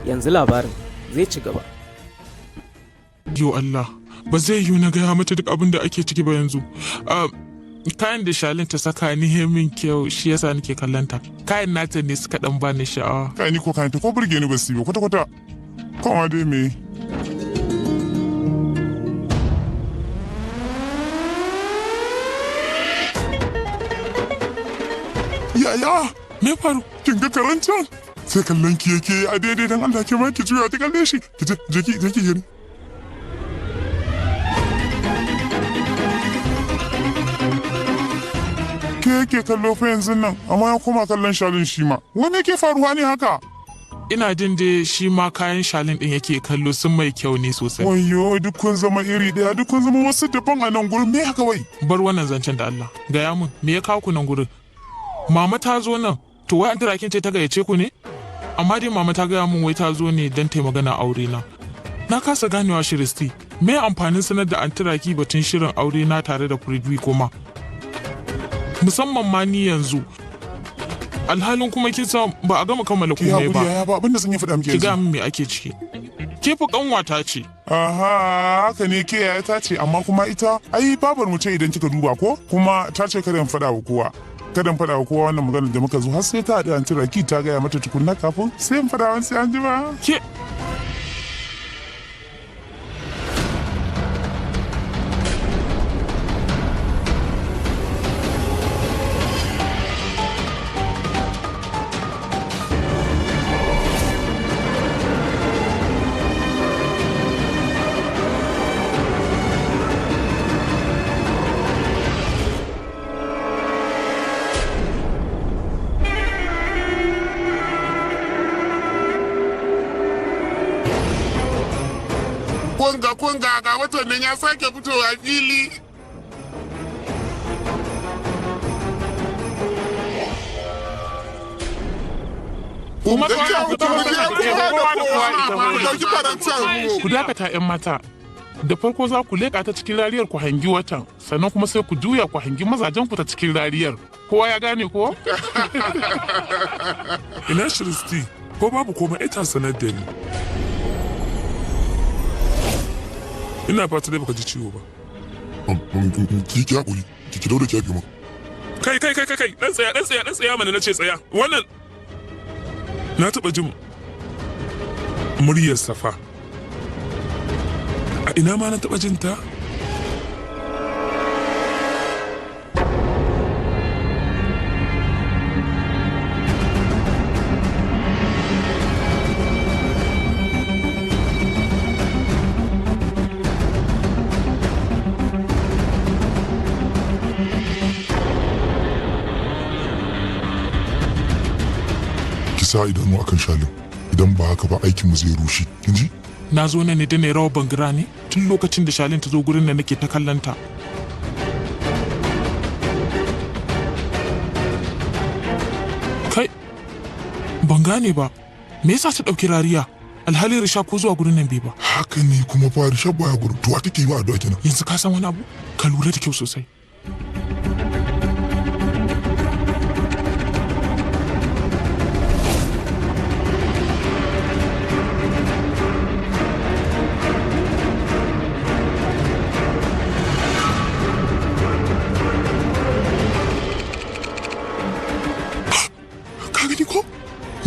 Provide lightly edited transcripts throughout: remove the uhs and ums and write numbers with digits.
yanzu labarin zai ci gaba. Yo Allah, ba zai yiwu na gaya mata duk abin da ake ciki ba yanzu. Kayan da Shalin ta saka ni min kyau shi yasa nake kallanta. Kayan nata ne suka dan bani sha'awa. Kai ni ko kayan ta ko burge ni ba su yi ba kwata-kwata. Kuma dai me? Yaya, Me faru? kin ga karancan? Sai kallon ki yake a daidai dan Allah ke ma ki juya ta kalle shi. Ki je ki gani. Ke yake kallo fa yanzu nan, amma ya koma kallon Shalin shi ma. Wani yake faruwa ne haka? Ina jin dai shi ma kayan Shalin din yake kallo sun mai kyau ne sosai. Wayyo duk kun zama iri daya, duk kun zama wasu daban a nan gurin me haka wai? Bar wannan zancen da Allah. Gaya mun, me ya kawo ku nan gurin? Mama ta zo nan, to wai an kin ce ta gayyace ku ne? Amma dai mama ta gaya mun wai ta zo ne don ta magana aure na. Na kasa ganewa Shiristi, me amfanin sanar da antiraki batun shirin aure na tare da Fridwi kuma? Musamman ma ni yanzu. Alhalin kuma kin san ba a gama kammala komai ba. Ya ba abinda sun yi faɗa muke Ki ga yanzu. min me ake ciki. Ke fa kanwata ce. Aha, haka ne ke yaya ta ce amma kuma ita ai babar mu ce idan kika duba ko kuma ta ce kada in faɗa wa kowa. Kada in faɗa wa kowa wannan maganar da muka zo har sai ta haɗu antiraki ta gaya mata tukunna kafin sai in faɗa wani sai an jima. Ke Kunga ga watan nan ya sake fitowa fili. kuma Da kyau, ku dauki farantan. Ku dakata 'yan mata. Da farko za ku leƙa ta cikin rariyar ku hangi watan, sannan kuma sai ku juya ku hangi mazajen ku ta cikin rariyar. Kowa ya gane ko? Ina Shiristi, ko babu komai ita sanar da ni. Ina fata dai baka ji ciwo ba. Ki hakuri, ki daure ki yafe mu. Kai, dan tsaya mana nace tsaya. Wannan na taɓa jin muryar safa. A ina ma na taɓa jin ta? Sa idanu akan Shalin, idan ba haka ba aikinmu zai rushe, kin ji? Na zo nan ne da ne rawar bangira ne tun lokacin da Shalin ta zo gurin da nake ta kallanta. Kai, ban gane ba, me yasa ta ɗauki rariya? Alhalin Risha ko zuwa gurin nan bai ba. Haka ne kuma fa Risha baya gudu, to a take yi wa addu'a kenan. Yanzu ka san wani abu? Ka lura da kyau sosai.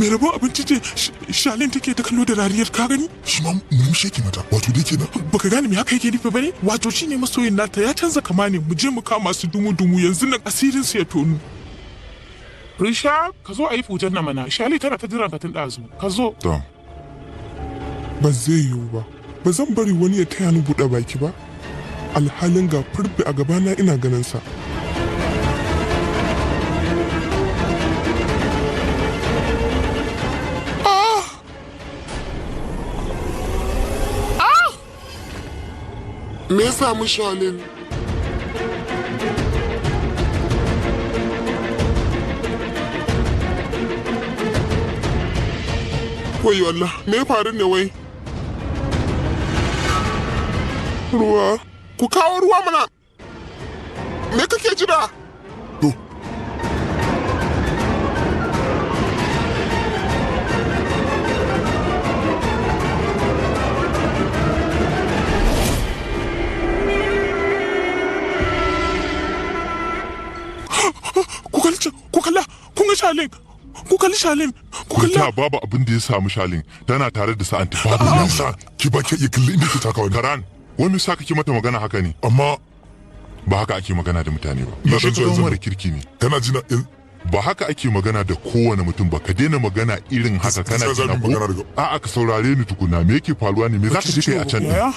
Mai rabon abinci ce Shalin take ta kallo da rariyar ka gani? Shi ma murmushe ke mata, wato dai kenan. Baka gane me haka yake nufi bane? Wato shine masoyin nata ya canza kama ne, mu je mu kama su dumu yanzu nan asirin su ya tonu. Risha, ka zo a yi fujan na mana. Shali tana ta jiran ka tun ɗazu. Ka zo. Ba zai yiwu ba. Ba zan bari wani ya taya ni buɗe baki ba. Alhalin ga furfi a gabana ina ganin sa. Me ya samu Shalin? Wai Allah, me ya faru ne wai? Ruwa. Ku kawo ruwa mana! Me kake jira? To. kalla, kun ga Shalin, ku kalli Shalin, ku kalla. Babu abin da ya samu Shalin, tana tare da sa'anti babu nasa. Ki ba ki iya kalli inda ki taka wani. Karan, wani sa kake mata magana haka ne? Amma Ba haka ake magana da mutane ba. Na Yaushe san ka zama zuwa mara kirki ne. kana jina Ba haka ake magana da kowane mutum ba, ka daina magana irin haka kana Gaskiya za mu jina magana ko? daga- A'a ka saurare ni tukuna, me yake faruwa ne? Me za ka je kai a can din? Yaya?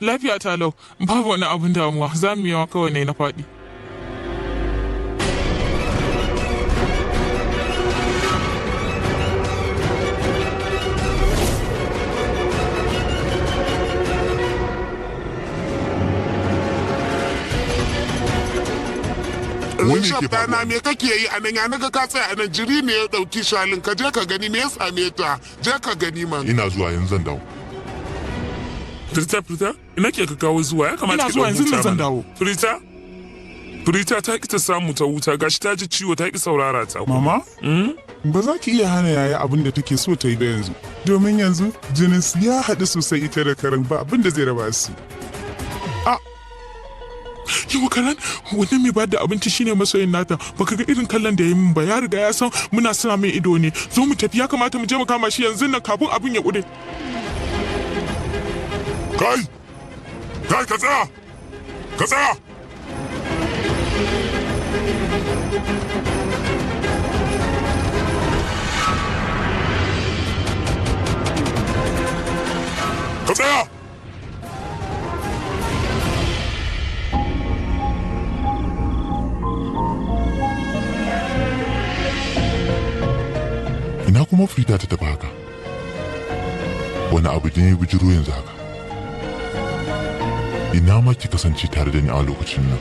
Lafiya ta lau, babu wani abin damuwa, za mu yawa kawai ne na faɗi. Wani Rishab ke faruwa? dana me kake yi a nan ya naga ka tsaya a nan jiri ne ya dauki Shalin ka je ka gani me ya same ta je ka gani man. Ina zuwa yanzu zan dawo. Firita, ina ke ka kawo zuwa ya kamata Ina ki zuwa ɗau yanzu huta nan zan mana. dawo. Firita ta ki ta samu ta huta gashi ta ji ciwo ta ki saurara ta. Mama? Ba za ki iya hana yaya abin da take so ta yi da yanzu. Domin yanzu jinin su ya haɗu sosai ita da karan ba abin da zai raba su. Yawa Karan, wannan mai bada abinci shine masoyin nata, baka ga irin kallon da ya yi min ba, ya riga ya san muna suna mai ido ne. Zo mu tafi, ya kamata mu je mu kama shi yanzu nan kafin abin ya ƙure. Kai! Kai ka tsaya! Ka tsaya! Ka tsaya! Ina kuma Frida ta tafi haka? Wani abu ne ya bijiro yanzu haka? Ina ma ki kasance tare da ni a lokacin nan.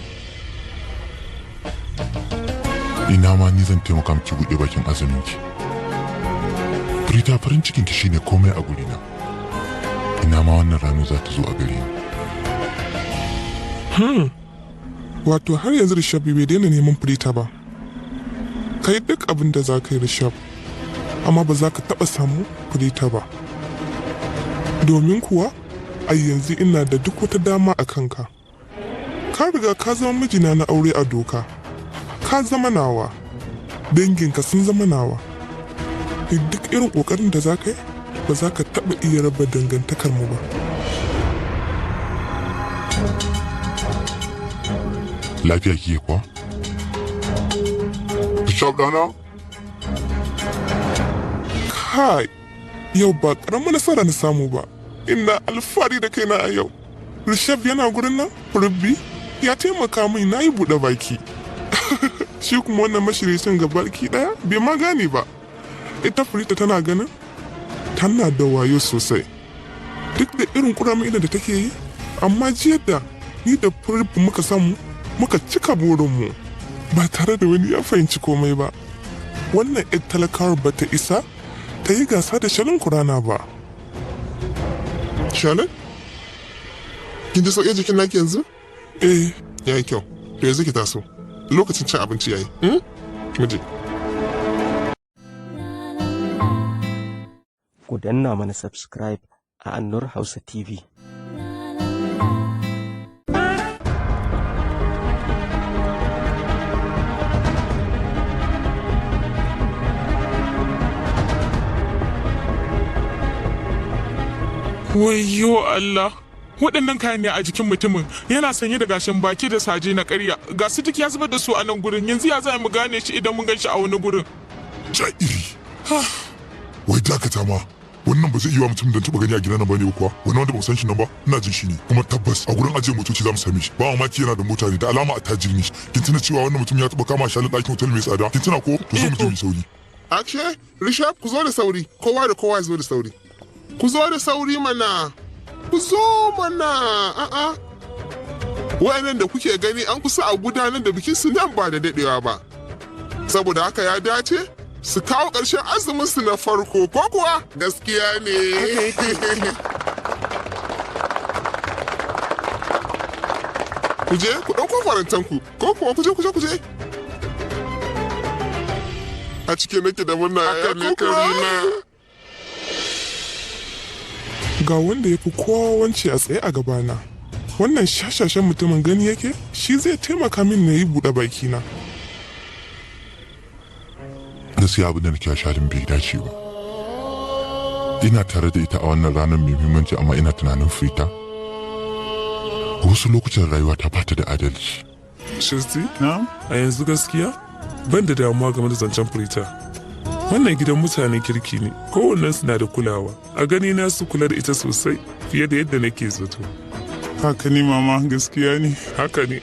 Ina ma ni zan taimaka miki buɗe bakin azumin ki. Frida, farin cikin ki shine komai a gurina. Ina ma wannan rana za ta zo a gare ni. Wato har yanzu Rishab bai daina neman Firita ba. Kai duk abin da za ka yi Rishab, amma ba za ka taɓa samu Firita ba. Domin kuwa, a yanzu ina da duk wata dama a kanka. Ka riga ka zama mijina na aure a doka. Ka zama nawa. Danginka sun zama nawa. Duk irin ƙoƙarin da za ka yi, ba za ka taɓa iya raba dangantakar mu ba. Lafiya kike kuwa? Rishab ɗana? Kai, yau ba ƙaramin nasara na samu ba. Ina alfahari da kaina a yau. Rishab yana gurin nan, Rabbi ya taimaka min na yi buɗe baki. Shi kuma wannan mashiricin ga baki ɗaya bai ma gane ba. Ita Firita tana ganin tana da wayo sosai. Duk da irin ƙuramin idan da take yi, amma jiya da ni da Rabbi muka samu muka cika burinmu ba tare da wani ya fahimci komai ba. Wannan 'yar talakawar ba ta isa ta yi gasa da Shalin Kurana ba. Shalin? Kin ji sauƙin jikin naki yanzu? Ya yi kyau. To yanzu ki taso. Lokacin cin abinci ya yi. Muje. Ku danna mana subscribe a Annur Hausa TV. Wayyo Allah! Waɗannan kayan ne a jikin mutumin, yana sanye da gashin baki da saje na ƙarya, ga su duk ya zubar da su a nan gurin, yanzu ya za mu gane shi idan mun gan shi a wani gurin. Ja'iri. Wai dakata ma. Wannan ba zai iya wa mutum da taɓa gani a gidan nan bane kuwa. Wani wanda ba san shi nan ba, ina jin shi ne. Kuma tabbas a gurin ajiye motoci za mu same shi. Ba mamaki yana da mota ne da alama a tajiri ne. Kin tuna cewa wannan mutum ya taɓa kama shi a ɗakin hotel mai tsada. Kin tuna ko? To zo mu je mu sauri. Akshe, Rishab, ku zo da sauri. Kowa da kowa ya zo da sauri. Ku zo da sauri mana. Ku zo mana. A'a. Wa'annan da kuke gani an kusa a gudanar da bikin su nan ba da daɗewa ba. Saboda haka ya dace su kawo ƙarshen azumin su na farko ko kuwa gaskiya ne. Ku je ku ɗauko farantanku ko kuwa ku je. A cike nake da murna ya ne karina. Ga wanda ya fi kowa wance a tsaye a gabana. Wannan shashashen mutumin gani yake shi zai taimaka min na yi buɗe bakina. gaskiya abin da nake shalin bai dace ba. Ina tare da ita a wannan ranar mai muhimmanci amma ina tunanin fita. Wasu lokutan rayuwa ta bata da adalci. Shirti? Na? A yanzu gaskiya ban da damuwa game da zancen Prita. Wannan gidan mutanen kirki ne, kowannen suna da kulawa. A gani na su kula da ita sosai fiye da yadda nake zato. Haka ne mama, gaskiya ne. Haka ne.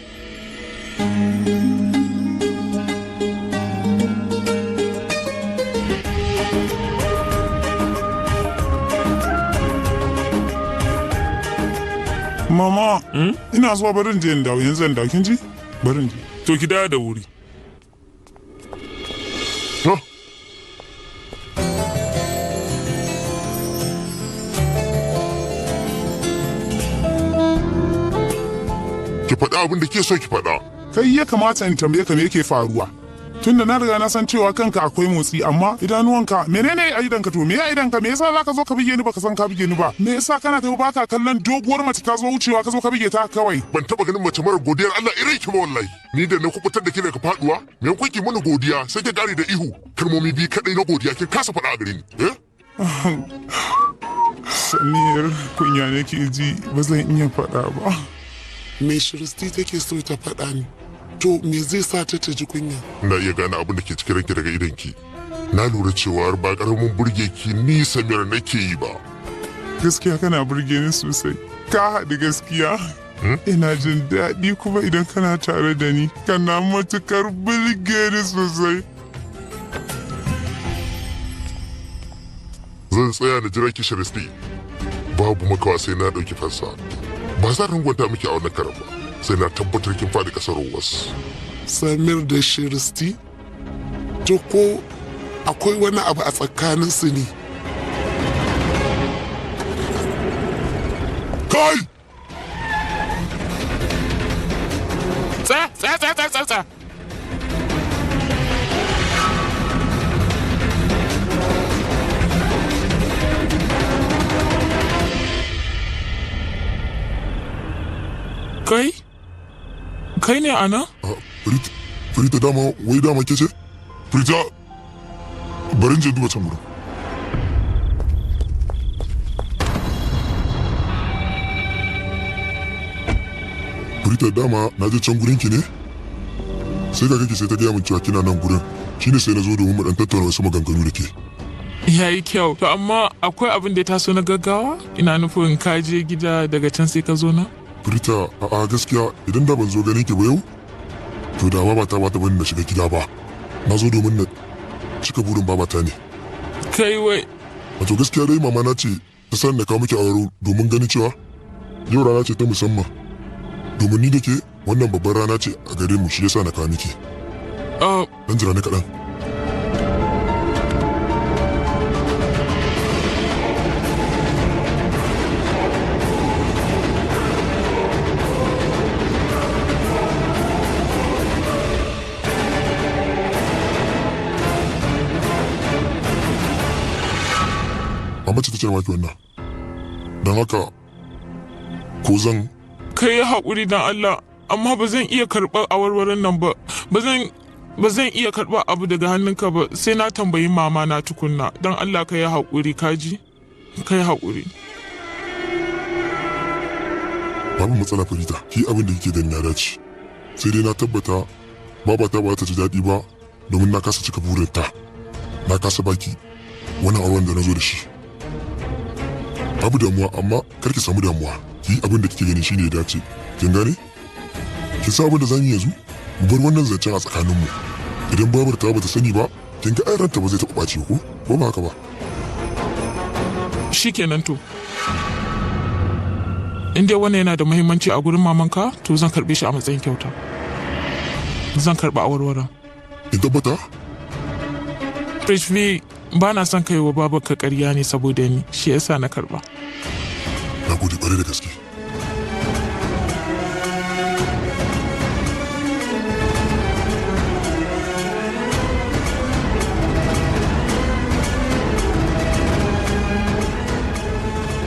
Mama, ina zuwa barin je in dawo, yanzu zan dawo, kin ji? Barin je. To ki dawo da wuri. Ki faɗa abin da ke so ki faɗa. Kai ya kamata in tambaye ka me yake faruwa. Tunda na riga na san cewa kanka akwai motsi amma idanuwanka menene a idanka to me ya idanka me yasa zaka zo ka bige ni baka san ka bige ni ba me yasa kana ta baka kallon doguwar mace ta zo wucewa ka zo ka bige ta kawai Ban taba ganin mace mara godiyar Allah irin ki ba wallahi. Ni da na kubutar da ki daga faduwa, me kun ki mana godiya sai ki gari da ihu. Kalmomi biyu kadai na godiya kin kasa faɗa a gare ni. Samir kunya ne ki ji ba zan iya faɗa ba. Me Shiristi take so ta faɗa ni? To me zai sa ta ji kunya? Ina iya gane abin da ke cikin ranki daga idanki. Na lura cewa ba karamin burge ki ni Samir nake yi ba. Gaskiya kana burge ni sosai. Ka haɗu gaskiya. Ina jin daɗi kuma idan kana tare da ni kana matukar burge ni sosai. Zan tsaya na jira ki Shiristi. Babu makawa sai na ɗauki fansa. Ba za rangwanta miki a wannan karan ba. Sai na tabbatar kin faɗi ƙasar was. Samir da Shiristi? To ko akwai wani abu a tsakaninsu ne? Kai! Tsaya. Kai ne ana? Frita dama, wai dama ke ce? Frita, barin je duba can gurin. Frita dama na je can gurin ki ne? Sai ka kake sai ta gaya min cewa kina nan gurin. Shine sai na zo domin mu dan tattauna wasu maganganu da ke. Yayi kyau, to amma akwai abin da ya taso na gaggawa? Ina nufin ka je gida daga can sai ka zo na? Frita, a'a gaskiya idan da ban zo ganin ki ba yau, to da babata ba ta bani na shiga gida ba. Na zo domin na cika burin babata ne. Kai wai. Wato gaskiya dai mama na ce ta san na kawo miki aure domin ganin cewa yau rana ce ta musamman. Domin ni da ke wannan babbar rana ce a gare mu shi yasa na kawo miki. Dan jira ni kaɗan. Mace ta ce maki wannan. Don haka ko zan Kai ya haƙuri don Allah, amma ba zan iya karɓar awarwaron nan ba. Ba zan iya karɓar abu daga hannunka ba sai na tambayi mama na tukunna. Don Allah ka yi haƙuri kaji? Ka yi haƙuri. babu matsala Farida, ki abin da kike ganin ya dace. Sai dai na tabbata babata ba ta ji daɗi ba domin na kasa cika burinta. Na kasa baki wani auren da na zo da shi. Babu damuwa amma kar ki samu damuwa. Ki abin da kike gani shine ya dace. Kin gane? Ki sa abin da zamu yanzu mu bar wannan zancen a tsakaninmu. Idan babar ta bata sani ba, kin ga ai ranta ba zai taɓa ɓaci ko ba haka ba? Shikenan to. In dai wannan yana da muhimmanci a gurin mamanka, to zan karɓe shi a matsayin kyauta. Zan karɓi awarwaron. Kin tabbata? Prithvi, ba na son kai wa babarka ƙarya ne saboda ni, shi yasa na karɓa. Na gode ƙwarai da gaske.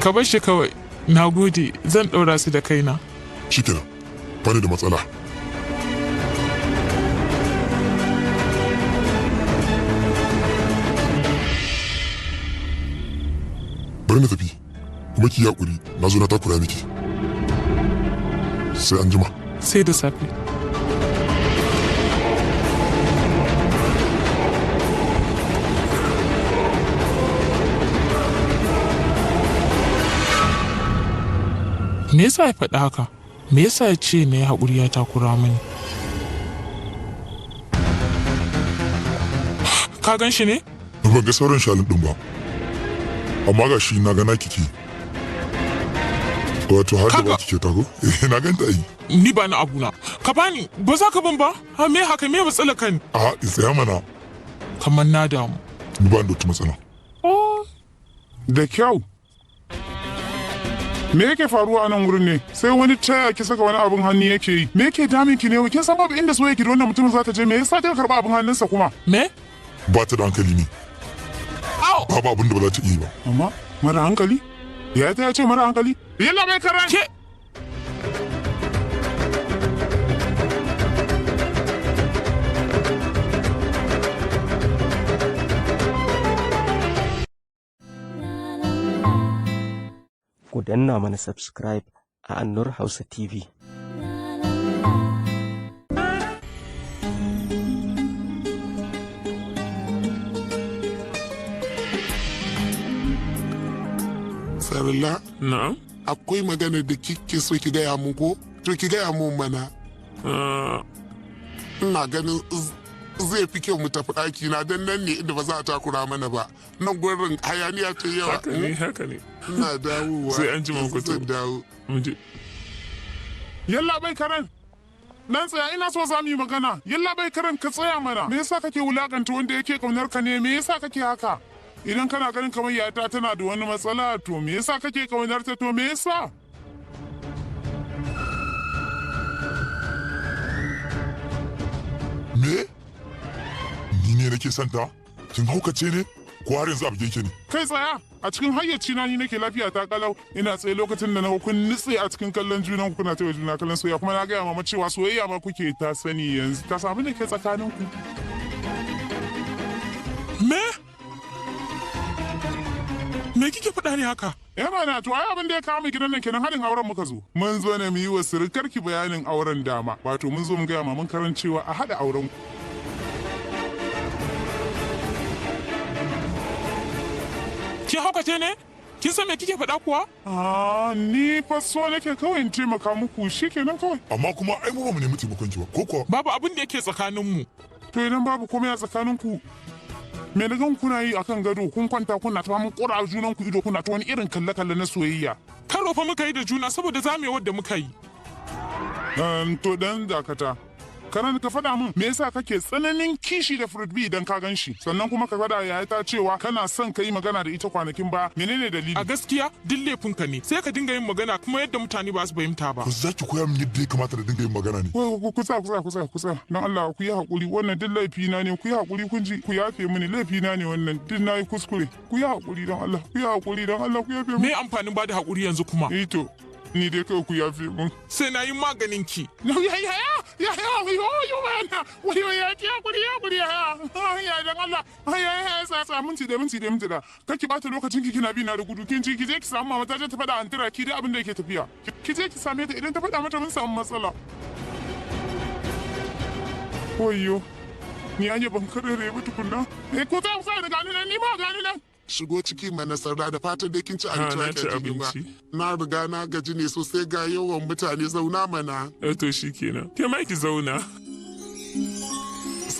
Ka bar shi kawai, na gode, zan ɗaura su da kaina. Shikenan, ba ni da matsala. bari na tafi kuma ki hakuri na zo na takura miki sai an jima sai da safe. Me yasa ya faɗi haka? Me yasa ya ce na yi haƙuri ya takura mini? Ka gan shi ne? ban ga sauran shalin ɗin ba amma ga shi na gana kiki wato har da ba kike tago na ganta yi Ni ba na abuna. Ka bani, ba za ka ban ba? Ha me haka me matsala kan? a tsaya mana Kamar na damu. ni ba da wata matsala Da kyau. Me yake faruwa a nan wurin ne? Sai wani taya ki saka wani abin hannu yake yi. Me yake damin ki ne? Kin san babu inda soyayya ki da wannan mutumin za ta je. Me yasa kika karba abin hannunsa kuma? Me? ba ta da hankali ne Au! babu abin da ba za ta iya ba Amma mara hankali? Ya ta ce mara hankali? Yalla bai karan. Ke? Ku danna mana subscribe a Annur Hausa TV. Sarla, Na'am. akwai magana da kike so ki gaya mun ko? To ki gaya mun mana. Ah, Ina ganin zai fi kyau mu tafi ɗaki na dan nan ne inda ba za a takura mana ba. Nan gurin hayaniya ta yawa. haka ne, haka ne. Ina dawowa. Sai an jima ku Zan dawo. Mun je. Yalla bai karan. Nan tsaya ina so za mu yi magana. Yalla bai karan ka tsaya mana. Me yasa kake wulakanta wanda yake kaunar ka ne? Me yasa kake haka? Idan kana ganin kamar yata tana da wani matsala to me yasa kake kaunar ta to me yasa? me ni ne nake santa kin haukace ne ko har yanzu abu yake ne Kai tsaya a cikin hayyaci na ni nake lafiya ta kalau ina tsaye lokacin da na kun nitse a cikin kallon junan ku kuna taya juna kallon soyayya kuma na gaya mama cewa soyayya ma kuke ta sani yanzu ta samu da ke tsakanin ku. Me? Me kike faɗa ne haka? Mana to ai abin da ya kawo mu gidan nan kenan haɗin auren muka zo. Mun zo ne mu yi wa surukarki bayanin auren dama. Wato mun zo mu gaya maman karan cewa a haɗa auren ku. Kin haukace ne? Kin san me kike faɗa kuwa? Ni fa so nake kawai in taimaka muku shikenan kawai. amma kuma ai mu ba mu nemi taimakon ki ba ko kuwa Babu abin da yake tsakaninmu. To idan babu komai a tsakaninku me na gan kuna yi akan gado kun kwanta kuna ta mun kura junan ku ido kuna ta wani irin kalle-kalle na soyayya. Karo fa muka yi da juna saboda zamewar da muka yi. To dan dakata. Karan ka faɗa min me yasa kake tsananin kishi da fruit bee idan ka gan shi sannan kuma ka faɗa yaya ta cewa kana son ka yi magana da ita kwanakin ba menene dalili? A gaskiya duk laifinka ne sai ka dinga yin magana kuma yadda mutane ba su fahimta ba. ba za ki koya min yadda ya kamata da dinga yin magana ne Kusa don Allah ku yi hakuri wannan duk laifina ne ku yi hakuri kun ji ku yafe mini laifina ne wannan duk na yi kuskure ku yi hakuri don Allah ku yi hakuri don Allah ku yafe mini. Me amfanin bada haƙuri yanzu kuma? To ni dai kawai ku yafe mun. Sai na yi maganin ki. Minti da kake bata lokacin ki kina bi na da gudu kin ji ki je ki samu mama ta je ta faɗa antira ki dai abin da yake tafiya ki je ki same ta idan ta faɗa mata mun samu matsala. Oyo ni an yi ban karere ba tukunna. Ko ta kusa da gani nan ni ma gani nan. Shigo ciki mana sarda da fatan dai kin ci abinci na ba ci ka ji ba. abinci. Na riga na gaji ne sosai ga yawan mutane zauna mana. To shi kenan. Ke ma ki zauna.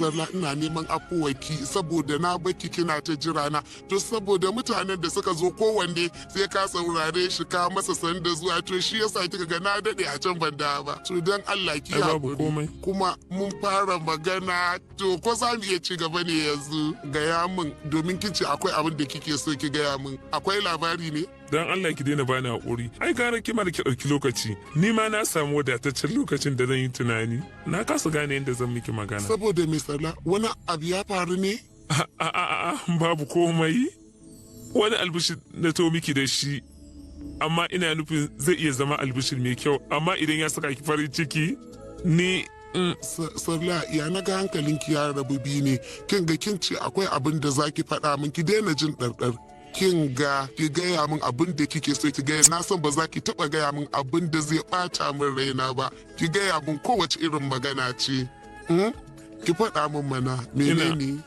Sarla ina neman afuwaki saboda na baki kina ta jira na to saboda mutanen da suka zo kowanne sai ka saurare shi ka masa sanda zuwa to shi yasa kika ga na dade a can ban da ba to dan Allah ki Ai, babu haƙuri. komai. Kuma mun fara magana to ko za mu iya ci gaba ne yanzu gaya min domin kin ce akwai abin da kike so ki gaya min akwai labari ne. Dan Allah ki daina bani haƙuri. Ai gara ki mara ki ɗauki lokaci. Ni ma na samu wadataccen lokacin da zan yi tunani. Na kasa gane yadda zan miki magana. Saboda mai Sarla wani abu ya faru ne? Babu komai. Wani albishir na to miki da shi. Amma ina nufin zai iya zama albishir mai kyau. Amma idan ya saka ki farin ciki, ni Sarla ya na ga hankalinki ya rabu biyu ne kin ga kin ce akwai abin da zaki faɗa min ki daina jin ɗarɗar kin ga ki gaya min abin da kike so ki gaya, na san ba za ki taba gaya min abin da zai bata min raina ba, ki gaya min kowace irin magana ce. Ki faɗa min mana menene?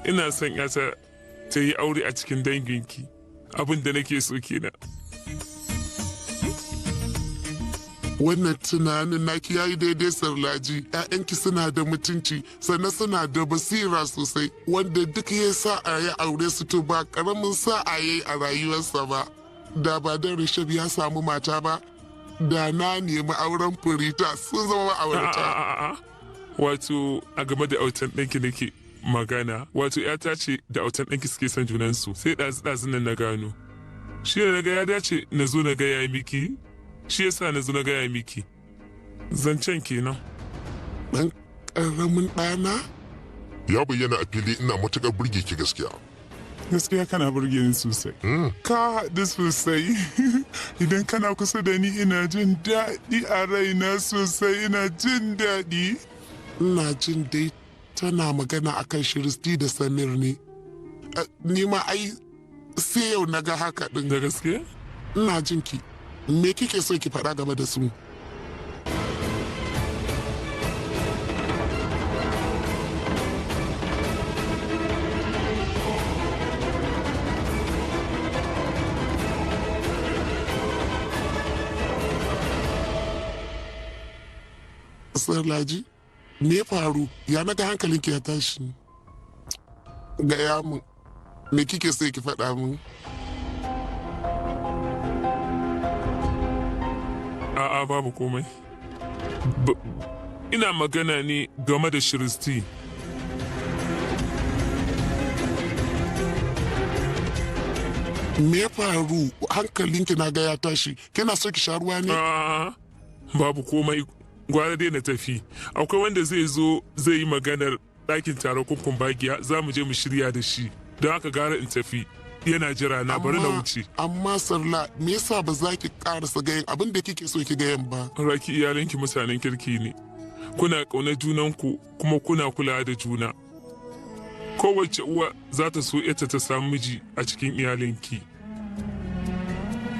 Ina son yata ta yi aure a cikin danginki, abin da nake so kenan. Wannan tunanin naki yayi daidai Sarlaji, 'ya'yanki suna da mutunci sannan suna da basira sosai, wanda duk ya sa'a ya aure su to ba karamin sa'a yayi a rayuwarsa ba. Da ba dan Rishab ya samu mata ba, da na nemi auren Furita sun zama ma'aurata. Wato a game da autan ɗanki nake magana, wato ‘yata ce da autan ɗanki suke son junansu, sai ɗazu nan na gano. Shi ne na ga ya dace na zo na gaya miki, shi yasa na zo na gaya miki. Zancen kenan. Ɗan ƙaramin ɗana? Ya bayyana a fili ina matuƙar burge ki gaskiya. Gaskiya kana burge ni sosai. Ka haɗu sosai. Idan kana kusa da ni ina jin daɗi a raina sosai, ina jin daɗi. Ina jin dai tana magana akan Shiristi da Samir ne. Ni ma ai sai yau na ga haka ɗin. Da gaske? Ina jin ki. Me kike so ki faɗa game da su? Sarlaji, me faru? Ya naga hankalinki ya tashi? Gaya mun, me kike so ki faɗa mun? A'a babu komai. Ina magana ne game da Shiristi. Me ya faru? Hankalinki na ga ya tashi. Kina so ki sha ruwa ne? A'a babu komai. Gwara dai na tafi. Akwai wanda zai zo zai yi maganar ɗakin taron kunkun bagiya, za mu je mu shirya da shi. Don haka gara in tafi. Yana jira na bari na wuce. Amma Sarla, me yasa ba za ki karasa gayan abin da kike so ki gayan ba? Raki iyalanki mutanen kirki ne. Kuna ƙaunar junanku kuma kuna kulawa da juna. Kowace uwa za ta so ita ta samu miji a cikin iyalinki.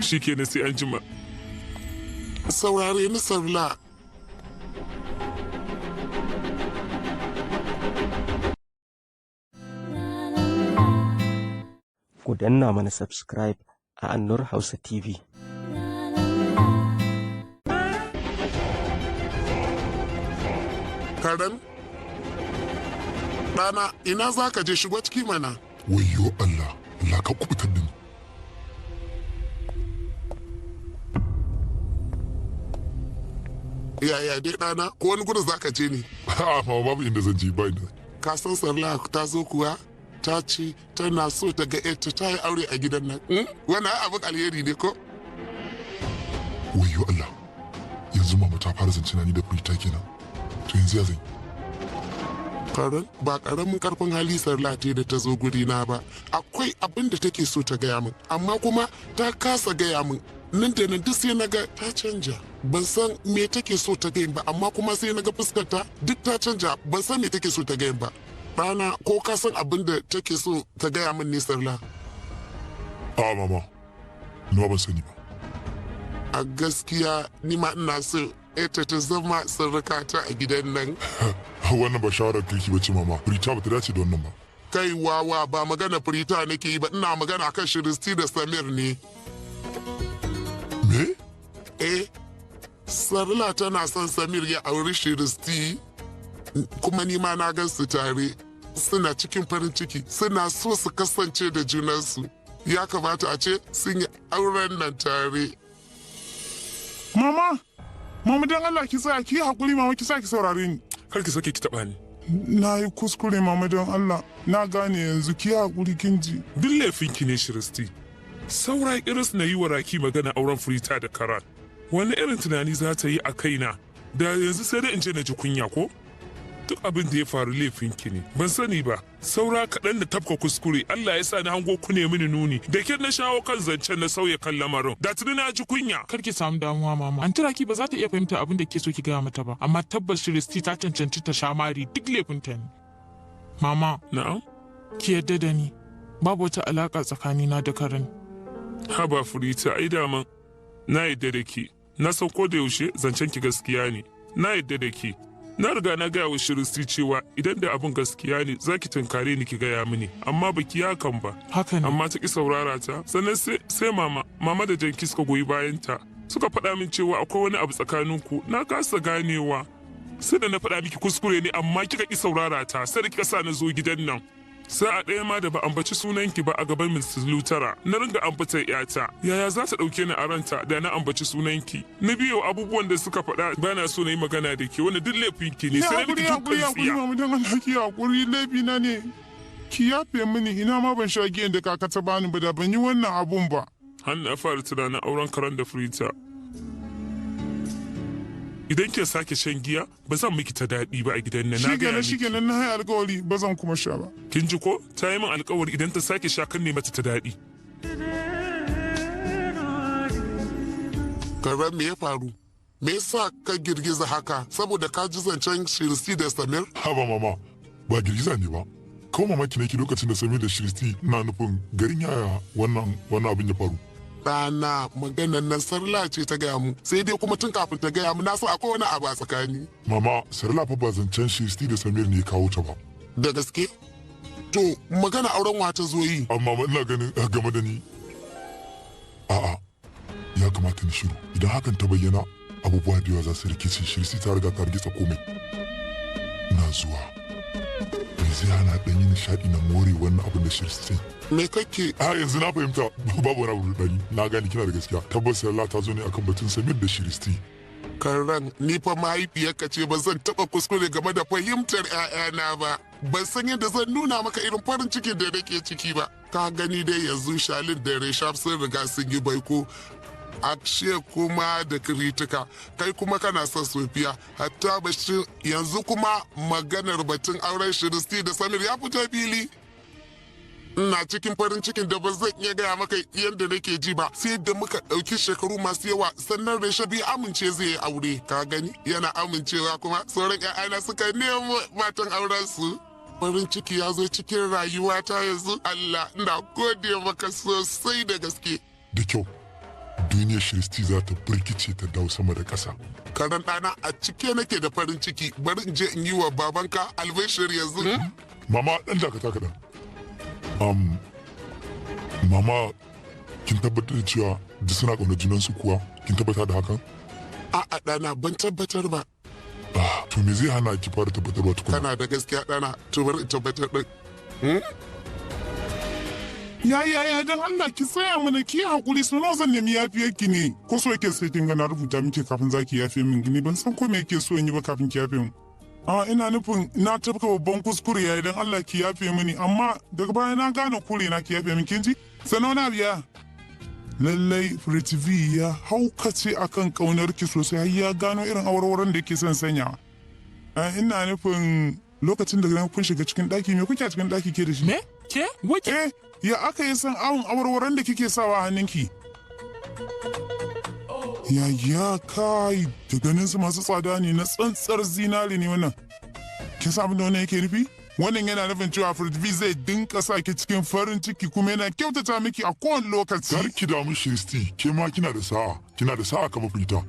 Shi kenan sai an jima. Saurare ni Sarla. Ku danna mana subscribe a Annur Hausa TV. Karen? Ɗana, ina za ka je shigo ciki mana? Wayyo Allah, Allah ka kubutar da ni. Yaya dai ɗana, ko wani gudu za ka je ne? A'a ma babu inda zan je ba inda. Ka san Sarla ta zo kuwa? Ta ce tana so ta ga yarta ta yi aure a gidan nan. Wannan abin alheri ne ko? Wayyo Allah, yanzu mama ta fara zance ni da Furita kenan. To yanzu ya zan yi. Karen, ba karamin karfin hali Sarla ce da ta zo guri na ba. Akwai abin da take so ta gaya min, amma kuma ta kasa gaya min. Nan da nan duk sai na ga ta canja. Ban san me take so ta gaya ba, amma kuma sai na ga fuskarta duk ta canja. Ban san me take so ta gaya ba. Ɗana, ko ka san abin da take so ta gaya min ne Sarla? A'a mama, ni ma ban sani ba. A gaskiya ni ma ina so ita ta zama sarrakata a gidan nan. Wannan ba shawarar kirki ba ce mama. Furita ba ta dace da wannan ba. Kai wawa, ba magana Furita nake yi ba, ina magana kan Shiristi da Samir ne. Me? Sarla tana son Samir ya auri Shiristi, kuma ni ma na gan su tare. Suna cikin farin ciki, suna so su kasance da junansu. Ya kamata a ce sun yi auren nan tare. Mama, mama don Allah ki tsaya, ki haƙuri mama, ki sa ki saurare ni. Kar ki sake ki taɓa ni. Na yi kuskure mama don Allah, na gane yanzu, ki haƙuri kin ji. Duk laifinki ne Shiristi. Saura iris na yi wa Raki magana auren Furita da Karan. Wani irin tunani za ta yi a kaina? Da yanzu sai dai in je na ji kunya ko? Duk abin da ya faru laifinki ne. Ban sani ba. Saura kaɗan da tafka kuskure. Allah ya sa ni hango ku ne mini nuni. Da kin na shawo kan zancen na sauya kan lamarin. Da tuni na ji kunya. Kar ki samu damuwa mama. An Raki ba za ta iya fahimta abin da ke so ki gaya mata ba. Amma tabbas Shiristi ta cancanci ta sha mari duk laifinta ne. Mama, Na'am. ki yadda da ni. babu wata alaƙa tsakanina da Karan. Haba Firita, ai daman na yadda da ke. Na san ko da yaushe zancen ki gaskiya ne. Na yadda da ke. Na riga na gaya wa Shiristi cewa idan da abin gaskiya ne za ki tunkare ni ki gaya mini, amma baki hakan ba. Haka ne. Amma ta ki saurara ta. Sannan sai mama da Janki suka goyi bayan ta. Suka faɗa min cewa akwai wani abu tsakaninku, na kasa ganewa. Sai da na faɗa miki kuskure ne amma kika ki saurara ta, sai da kika sa na zo gidan nan. Sa'a ɗaya ma da ba ambaci sunanki ba a gaban Mrs. Lutara, na ringa ambatar ‘yata, yaya za ta ɗauke ni a ranta da na ambaci sunanki? Na biyo abubuwan da suka faɗa ba na so na yi magana da ke, wani duk laifinki ne, sai na miki dukkan tsiya. Ya don Allah ki haƙuri, laifina ne. Ki yafe mini, ina ma ban sha giyan da kaka ta bani ba da ban yi wannan abun ba. Har na fara tunanin auren Karan da Firita. Idan ke sake shan giya, ba zan miki ta daɗi ba a gidan nan. Shikenan na yi alkawari ba zan kuma sha ba. Kin ji ko? Ta yi min alkawari idan ta sake sha kan ne mata ta daɗi. Karan me ya faru? Me yasa ka girgiza haka? Saboda ka ji zancen Shiristi da Samir? Haba mama, ba girgiza ne ba. Kawai mamaki ne ki lokacin da Samir da Shiristi na nufin garin yaya wannan abin ya faru. Ɗana maganan nan Sarla ce ta gaya mu, sai dai kuma tun kafin ta gaya mu na san akwai wani abu a tsakani. Mama, Sarla fa ba zancen Shiristi da Samir ne ya kawo ta ba. Da gaske? To, magana auren wa ta zo yi? Amma ina ganin game da ni. A'a, ya kamata ni shiru. Idan hakan ta bayyana, abubuwa da yawa za su rikice. Shiristi ta riga ta rigitsa komai. Na zuwa. Me zai hana ɗan yi nishaɗi na more wannan abin da Shiristi? Me kake? A yanzu na fahimta babu wani abu da na gani kina da gaskiya. Tabbas Sarla ta zo ne akan batun Samir da Shiristi. Karan, ni fa mahaifiyarka ce ba zan taɓa kuskure game da fahimtar 'ya'yana ba. Ban san yadda zan nuna maka irin farin cikin da nake ciki ba. Ka gani dai yanzu Shalin da Reshaf sun riga sun yi baiko. Akshe kuma da Kritika, kai kuma kana son Sofiya, hatta Bashir yanzu kuma maganar batun auren Shiristi da Samir ya fito fili. Ina cikin farin cikin da ba zan iya gaya maka yadda nake ji ba, sai da muka ɗauki shekaru masu yawa sannan Reshab ya amince zai yi aure. Ka gani yana amincewa kuma sauran 'ya'yana suka nemo matan auren su. Farin ciki ya zo cikin rayuwata yanzu. Allah, ina gode maka sosai da gaske. Da kyau, duniyar Shiristi za ta birkice ta dawo sama da ƙasa. Karan ɗana a cike nake da farin ciki, bari in je in yi wa babanka albashir yanzu. Mama, ɗan dakata kaɗan. Mama, kin tabbatar da cewa da suna ƙaunar junansu kuwa? Kin tabbata da hakan? A'a ɗana, ban tabbatar ba. To me zai hana ki fara tabbatarwa tukuna? Kana da gaskiya ɗana, to bari in tabbatar ɗin. Ya don Allah ki tsaya mana ki hakuri, suna zan nemi yafiyarki ne. Ko so yake sai kin ga na rubuta miki kafin zaki yafe min gini, ban san ko me yake so in yi ba kafin ki yafe min. Ina nufin na tafka babban kuskure ya idan Allah ki yafe mini, amma daga baya na gane kure na ki yafe min kin ji? Sannan wani biya. Lallai Prithvi ya haukace akan kaunar ki sosai har ya gano irin awarwaron da yake son sanya. Ina nufin lokacin da kun shiga cikin ɗaki, me kuke a cikin ɗaki ke da shi? Me? Ke? Wake? Ya aka yi san awon awarwaron da kike sawa hannunki? Ya kai da ganin su masu tsada ne, na tsantsar zinari ne wannan. Kin san abin da wannan yake nufi? Wannan yana nufin cewa Prithvi zai dinka sa ki cikin farin ciki kuma yana kyautata miki a kowane lokaci. Kar ki damu Shiristi, ke ma kina da sa'a kamar Firita.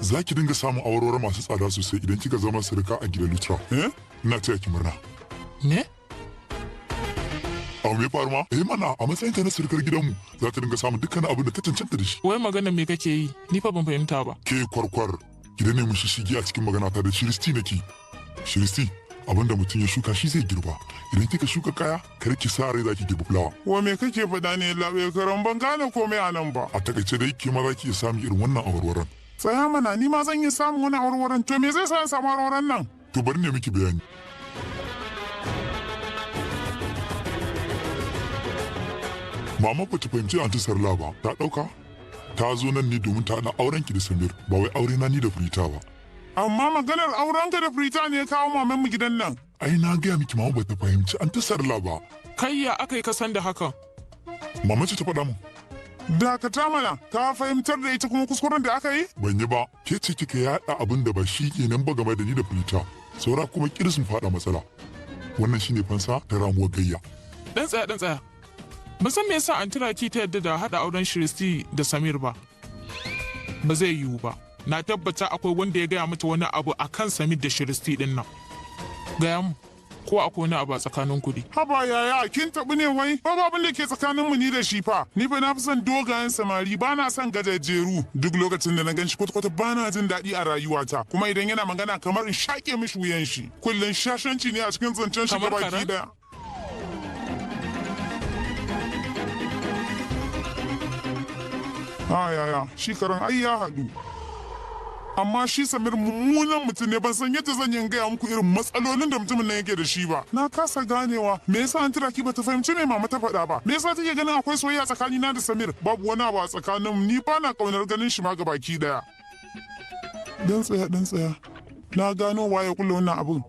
Za ki dinga samun awarwaro masu tsada sosai idan kika zama sarka a gidan Lutra. Ina taya ki murna. Ne? Abu me faru ma? Mana a matsayin ta na sarkar gidanmu za ta dinga samun dukkan abin da ta cancanta da shi. Wai magana me kake yi? Ni fa ban fahimta ba. Ke kwarkwar, ki da nemi shishigi a cikin magana ta da Shiristi nake. Shiristi, abin da mutum ya shuka shi zai girba. Idan kika shuka kaya, kar ki sa rai za ki girbi fulawa. Wa me kake faɗa ne labe karan ban gane komai a nan ba. A takaice dai ke ma za ki iya samun irin wannan awarwaron. Tsaya mana, ni ma zan iya samun wani awarwaron, to me zai sa in samu awarwaron nan? To bari ne miki bayani. Mama ba ta fahimci Aunty Sarla ba, ta ɗauka? Ta zo nan ne domin ta haɗa aurenki da Samir, ba wai aure na ni da Firita ba. Amma maganar aurenka da Firita ne ya kawo maman mu gidan nan. Ai na gaya miki mama ba ta fahimci Aunty Sarla ba. Kai ya aka yi kasan da hakan? Mama ce ta faɗa mu. Dakata mana, ka fahimtar da ita kuma kuskuren da aka yi? Ban yi ba, ke ce kika yaɗa abin da ba shi kenan ba game da ni da Firita. Saura kuma kirsin faɗa matsala. Wannan shine fansa ta ramuwar gayya. Dan tsaya. Ban san me yasa Antiraki ta yadda da haɗa auren Shiristi da Samir ba. Ba zai yiwu ba. Na tabbata akwai wanda ya gaya mata wani abu akan Samir da Shiristi ɗin nan. Gaya mu, ko akwai wani abu a tsakanin ku dai? Haba yaya, kin taɓi ne wai? Babu abin da ke tsakaninmu ni da shi fa. Ni fa na fi son dogayen samari, ba na son gajejjeru. Duk lokacin da na gan shi kwata-kwata ba na jin daɗi a rayuwata. Kuma idan yana magana kamar in shaƙe mishi wuyan shi. Kullum shashanci ne a cikin zancen shi gabaki ɗaya. Yaya, shi karan ai ya haɗu. Amma shi Samir mummunan mutum ne, ban san yadda zan yi gaya muku irin matsalolin da mutumin nan yake da shi ba. Na kasa ganewa me yasa Antiraki bata fahimci me mama ta faɗa ba. Me yasa take ganin akwai soyayya tsakanina da Samir? Babu wani abu a tsakaninmu, ni ba na ƙaunar ganin shi ma gabaki ɗaya. Dan tsaya. Na gano waye kulla wannan abun.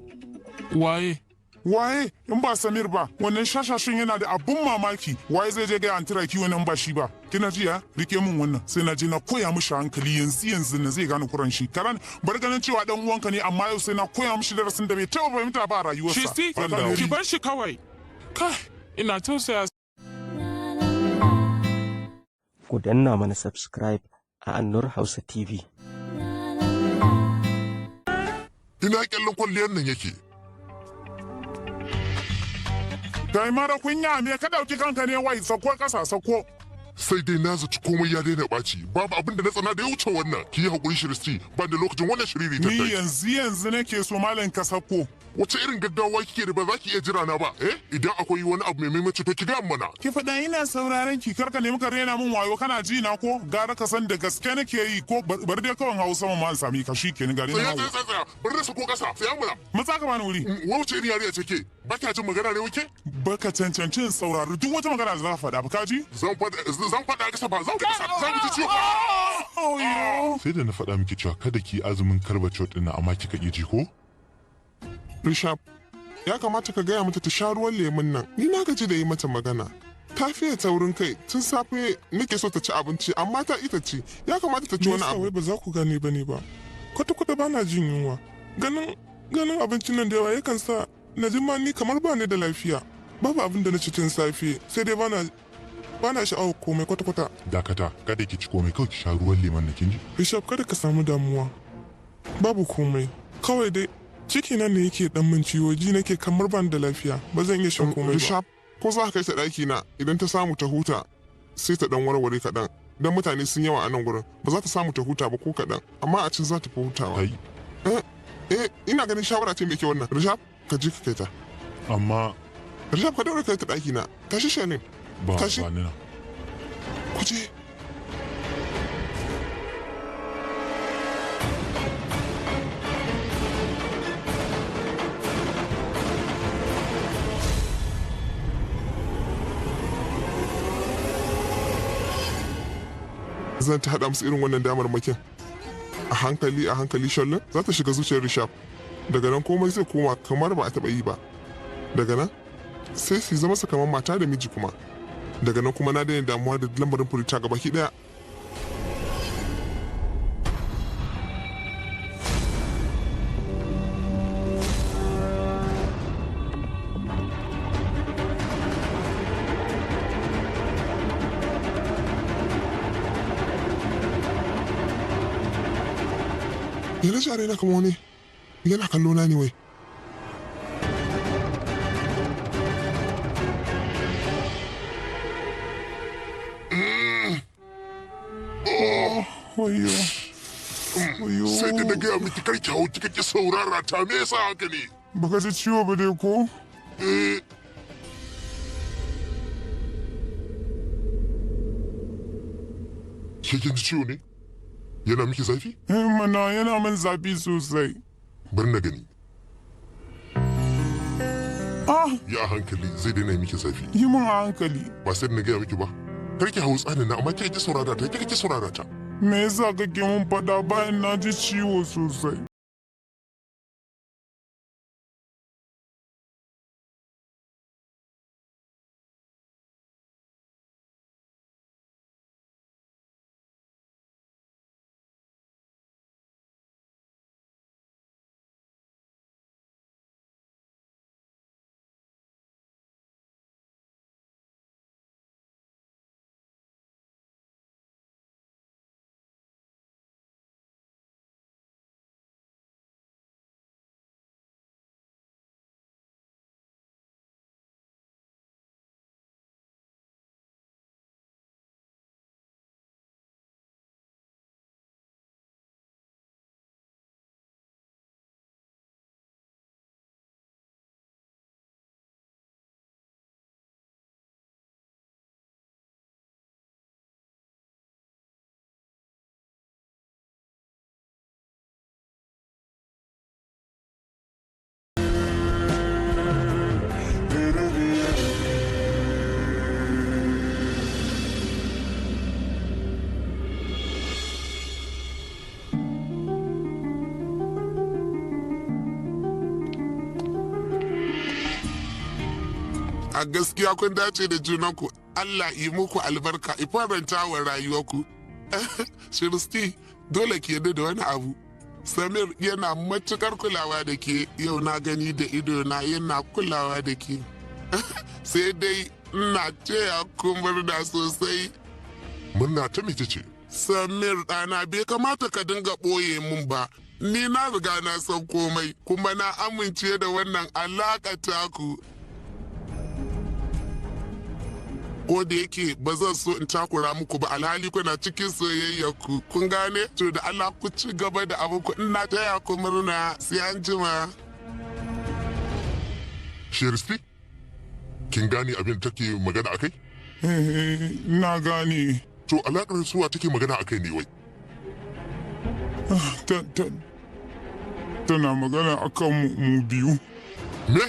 Waye? Waye in ba Samir ba, wannan shashashin yana da abun mamaki. Waye zai je ga Antiraki wannan ba shi ba? Kina ji ya? Rike min wannan sai na je na koya mishi hankali yanzu na zai gane kuran shi. Karan bar ganin cewa dan uwanka ne amma yau sai na koya mishi darasin da bai taɓa fahimta ba a rayuwarsa. Shisti, ki bar shi kawai. Kai, ina tausaya. Ku danna mana subscribe a Annur Hausa TV. Ina kyallon kwalliyar nan yake. Kai mara kunya me ka dauki kanka ne wai sako kasa sako. Sai dai na zaci komai ya daina ɓaci, babu abin da na tsana da ya wuce wannan. Ki yi haƙuri Shiristi, ba da lokacin wannan shiriri ta Ni yanzu nake so malam ka sako. Wace irin gaggawa kike da ba za ki iya jira na ba? Idan akwai wani abu mai muhimmanci to ki ga mana. Ki faɗa ina sauraron ki karka nemi ka rena min wayo kana ji na ko gara ka san da gaske nake yi ko bar dai kawai hawo sama ma sami ka shi kenan gari na. Tsaya bar da sako kasa sai an muna. Matsa ka bani wuri. Wace irin yariya ce ke? Ba ka jin magana ne wake? Baka cancancin saurari duk wata magana da za ka faɗa ba ka ji? Zan faɗa kasa ba zan kasa zan ji ciwo. Sai da na faɗa miki cewa kada ki azumin karbace ɗin amma kika ƙi ji ko? Rishab, ya kamata ka gaya mata ta sha ruwan lemun nan. Ni na gaji da yi mata magana. Ta fiye taurin kai tun safe nake so ta ci abinci amma ta ita ce. Ya kamata ta ci wani abu. Ba za ku gane ba ne ba. Kwata-kwata ba na jin yunwa. Ganin abincin nan da yawa yakan sa na ji ma ni kamar ba ni da lafiya. Babu abin da na ci tun safe sai dai ba na sha'awar komai kwata-kwata. Dakata, kada ki ci komai kawai ki sha ruwan lemon na kin ji. Rishab, kada ka samu damuwa. Babu komai. Kawai dai ciki nan ne yake dan min ciwo ji nake kamar ban da lafiya ba zan iya shan komai ba. Rishab, ko za ka kai ta ɗaki na idan ta samu ta huta sai ta dan warware kaɗan dan mutane sun yawa a nan gurin ba za ta samu ta huta ba ko kaɗan amma a can za ta fi hutawa. Ina ganin shawara ce mai kyau wannan. Rishab, ka je ka kai ta. Amma Rishab, ka daure kai ta ɗaki na. Tashi shanin. ba Tashi. ni na. Ku je. Zan ta haɗa musu irin wannan damar makin. A hankali shallon za ta shiga zuciyar Rishab. Daga nan komai zai koma kamar ba a taɓa yi ba. Daga nan sai su zama kamar mata da miji kuma. Daga nan kuma na daina damuwa da lambarin furita gaba ki ɗaya. Ya na share na kama wani yana kallo na ne wai. Sai da na gaya miki karki hau kika ki saurara ta me yasa haka ne? Baka ji ciwo ba dai ko? Ke kin ji ciwo ne? Yana miki zafi? Mana yana min zafi sosai. Bari na gani. Ya hankali zai daina miki zafi. Yi min a hankali. Ba sai da na gaya miki ba. Karki hau tsanin na amma kika ki saurara ta kika ki saurara ta. Me yasa kake mun faɗa bayan na ji ciwo sosai? A gaskiya kun dace da junanku. Allah yi muku albarka, faranta wa rayuwarku. Shiristi, dole ki yarda da wani abu. Samir yana matukar kulawa da ke, yau na gani da idona yana kulawa da ke. Sai dai ina taya ku murna sosai. Murna ta mece ce? Samir ɗana bai kamata ka dinga ɓoye mun ba. Ni na riga na san komai, kuma na amince da wannan alaƙa taku. Ko da yake ba zan so in takura muku ba, alhali kuna cikin soyayya ku, kun gane? To da Allah ku ci gaba da abu ku, ina taya ku murna, sai an jima. Sheristi, kin gane abin da take magana akai? Na gane. To alaƙar suwa take magana akai ne wai? Tana magana akan mu biyu. Me?